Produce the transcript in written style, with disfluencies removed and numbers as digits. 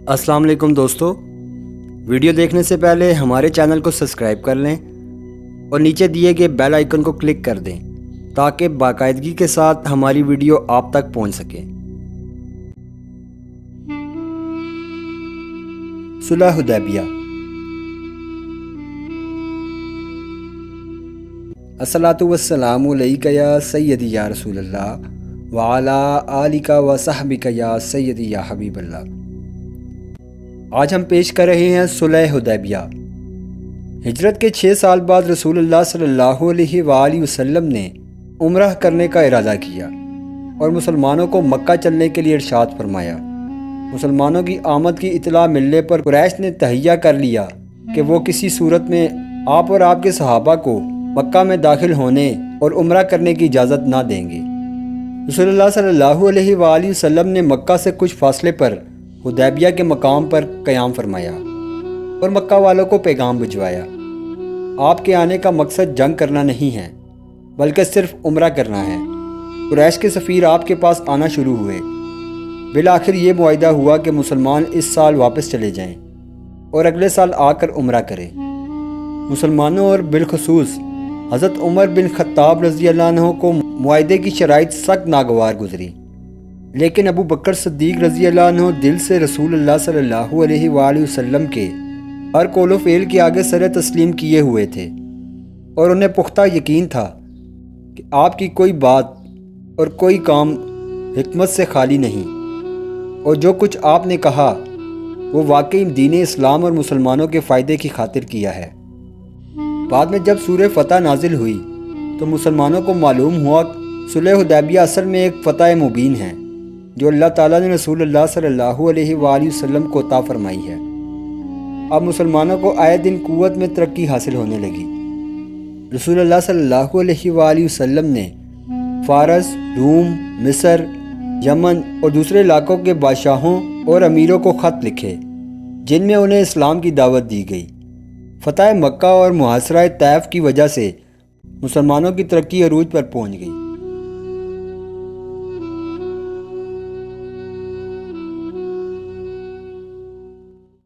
السلام علیکم دوستو، ویڈیو دیکھنے سے پہلے ہمارے چینل کو سبسکرائب کر لیں اور نیچے دیے گئے بیل آئیکن کو کلک کر دیں تاکہ باقاعدگی کے ساتھ ہماری ویڈیو آپ تک پہنچ سکے۔ صلح حدیبیہ۔ الصلاۃ والسلام علیک یا سیدی یا رسول اللہ وعلی آلک و صحبک یا سیدی یا حبیب اللہ۔ آج ہم پیش کر رہے ہیں صلح حدیبیہ۔ ہجرت کے 6 سال بعد رسول اللہ صلی اللہ علیہ وآلہ وسلم نے عمرہ کرنے کا ارادہ کیا اور مسلمانوں کو مکہ چلنے کے لیے ارشاد فرمایا۔ مسلمانوں کی آمد کی اطلاع ملنے پر قریش نے تہیہ کر لیا کہ وہ کسی صورت میں آپ اور آپ کے صحابہ کو مکہ میں داخل ہونے اور عمرہ کرنے کی اجازت نہ دیں گے۔ رسول اللہ صلی اللہ علیہ وآلہ وسلم نے مکہ سے کچھ فاصلے پر حدیبیہ کے مقام پر قیام فرمایا اور مکہ والوں کو پیغام بھجوایا۔ آپ کے آنے کا مقصد جنگ کرنا نہیں ہے بلکہ صرف عمرہ کرنا ہے۔ قریش کے سفیر آپ کے پاس آنا شروع ہوئے۔ بالآخر یہ معاہدہ ہوا کہ مسلمان اس سال واپس چلے جائیں اور اگلے سال آ کر عمرہ کریں۔ مسلمانوں اور بالخصوص حضرت عمر بن خطاب رضی اللہ عنہ کو معاہدے کی شرائط سخت ناگوار گزری، لیکن ابو بکر صدیق رضی اللہ عنہ دل سے رسول اللہ صلی اللہ علیہ وآلہ وسلم کے ہر قول و فعل کے آگے سر تسلیم کیے ہوئے تھے اور انہیں پختہ یقین تھا کہ آپ کی کوئی بات اور کوئی کام حکمت سے خالی نہیں، اور جو کچھ آپ نے کہا وہ واقعی دین اسلام اور مسلمانوں کے فائدے کی خاطر کیا ہے۔ بعد میں جب سورہ فتح نازل ہوئی تو مسلمانوں کو معلوم ہوا صلح حدیبیہ اصل میں ایک فتح مبین ہے جو اللہ تعالیٰ نے رسول اللہ صلی اللہ علیہ وآلہ وسلم کو عطا فرمائی ہے۔ اب مسلمانوں کو آئے دن قوت میں ترقی حاصل ہونے لگی۔ رسول اللہ صلی اللہ علیہ وآلہ وسلم نے فارس، روم، مصر، یمن اور دوسرے علاقوں کے بادشاہوں اور امیروں کو خط لکھے جن میں انہیں اسلام کی دعوت دی گئی۔ فتح مکہ اور محاصرہ طائف کی وجہ سے مسلمانوں کی ترقی عروج پر پہنچ گئی۔